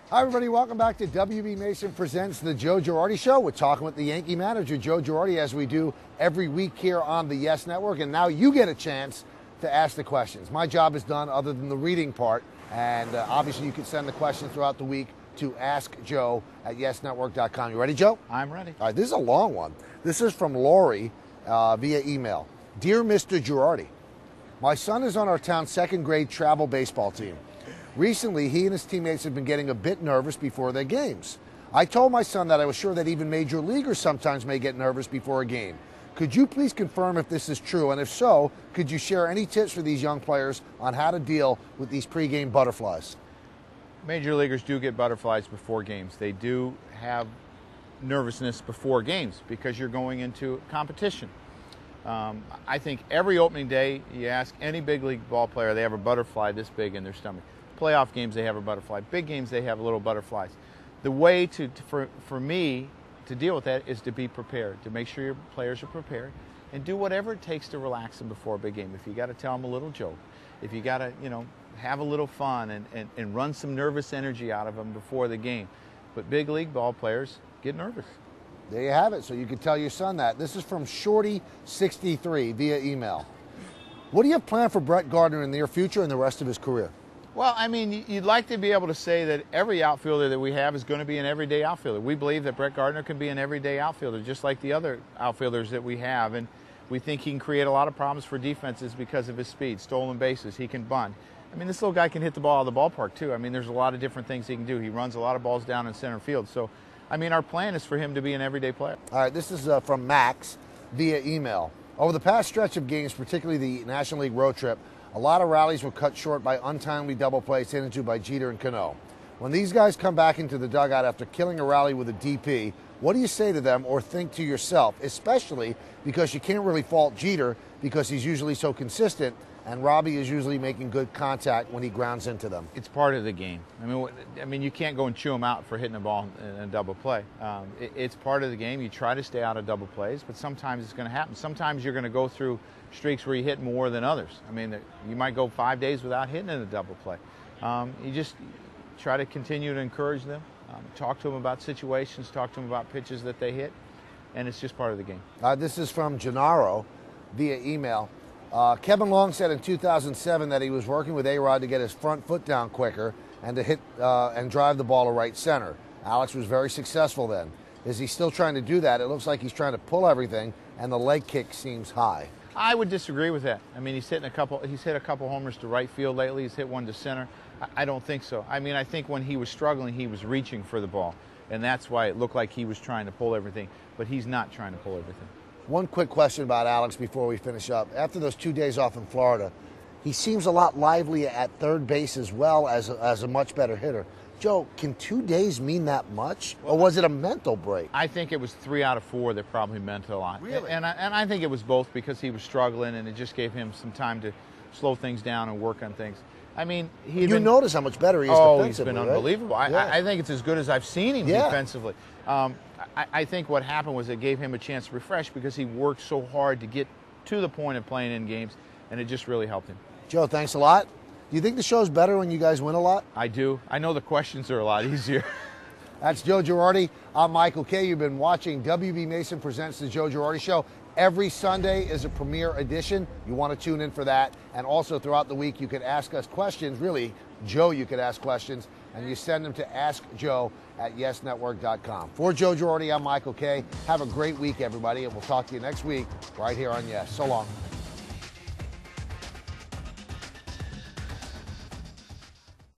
Hi, everybody. Welcome back to WB Mason Presents the Joe Girardi Show. We're talking with the Yankee Manager Joe Girardi, as we do every week here on the Yes Network. And now you get a chance to ask the questions. My job is done other than the reading part. And obviously, you can send the questions throughout the week to askjoe at yesnetwork.com. You ready, Joe? I'm ready. All right, this is a long one. This is from Lori via email. Dear Mr. Girardi, my son is on our town's second grade travel baseball team. Recently, he and his teammates have been getting a bit nervous before their games. I told my son that I was sure that even major leaguers sometimes may get nervous before a game. Could you please confirm if this is true? And if so, could you share any tips for these young players on how to deal with these pregame butterflies? Major leaguers do get butterflies before games. They do have nervousness before games because you're going into competition. I think every opening day, you ask any big league ball player, they have a butterfly this big in their stomach. Playoff games, they have a butterfly. Big games, they have little butterflies. The way for me to deal with that is to be prepared, to make sure your players are prepared, and do whatever it takes to relax them before a big game. If you got to tell them a little joke, if you got to, have a little fun and run some nervous energy out of them before the game. But big league ball players get nervous. There you have it. So you can tell your son that. This is from Shorty63 via email. What do you have planned for Brett Gardner in the near future and the rest of his career? Well, I mean, you'd like to be able to say that every outfielder that we have is going to be an everyday outfielder. We believe that Brett Gardner can be an everyday outfielder, just like the other outfielders that we have. And we think he can create a lot of problems for defenses because of his speed, stolen bases. He can bunt. I mean, this little guy can hit the ball out of the ballpark, too. I mean, there's a lot of different things he can do. He runs a lot of balls down in center field. So, I mean, our plan is for him to be an everyday player. All right, this is from Max via email. Over the past stretch of games, particularly the National League road trip, a lot of rallies were cut short by untimely double plays hit into by Jeter and Cano. When these guys come back into the dugout after killing a rally with a DP, what do you say to them or think to yourself, especially because you can't really fault Jeter because he's usually so consistent and Robbie is usually making good contact when he grounds into them? It's part of the game. I mean, you can't go and chew them out for hitting a ball in a double play. It's part of the game. You try to stay out of double plays, but sometimes it's going to happen. Sometimes you're going to go through streaks where you hit more than others. I mean, you might go 5 days without hitting in a double play. You just try to continue to encourage them, talk to them about situations, talk to them about pitches that they hit, and it's just part of the game. This is from Gennaro via email. Kevin Long said in 2007 that he was working with A-Rod to get his front foot down quicker and to hit and drive the ball to right center. Alex was very successful then. Is he still trying to do that? It looks like he's trying to pull everything, and the leg kick seems high. I would disagree with that. I mean, he's hit a couple homers to right field lately. He's hit one to center. I don't think so. I mean, I think when he was struggling, he was reaching for the ball, and that's why it looked like he was trying to pull everything. But he's not trying to pull everything. One quick question about Alex before we finish up. After those 2 days off in Florida, he seems a lot livelier at third base as well as a much better hitter. Joe, can 2 days mean that much, or was it a mental break? I think it was 3 out of 4 that probably meant a lot. Really? And I think it was both because he was struggling, and it just gave him some time to slow things down and work on things. I mean, you notice how much better he is defensively. He's been unbelievable. Right? I think it's as good as I've seen him defensively. I think what happened was it gave him a chance to refresh because he worked so hard to get to the point of playing in games, and it just really helped him. Joe, thanks a lot. Do you think the show's better when you guys win a lot? I do. I know the questions are a lot easier. That's Joe Girardi. I'm Michael Kay. You've been watching WB Mason Presents the Joe Girardi Show. Every Sunday is a premiere edition. You want to tune in for that. And also throughout the week, you can ask us questions. Really, Joe, you could ask questions. And you send them to askjoe at yesnetwork.com. For Joe Girardi, I'm Michael Kay. Have a great week, everybody. And we'll talk to you next week right here on Yes. So long.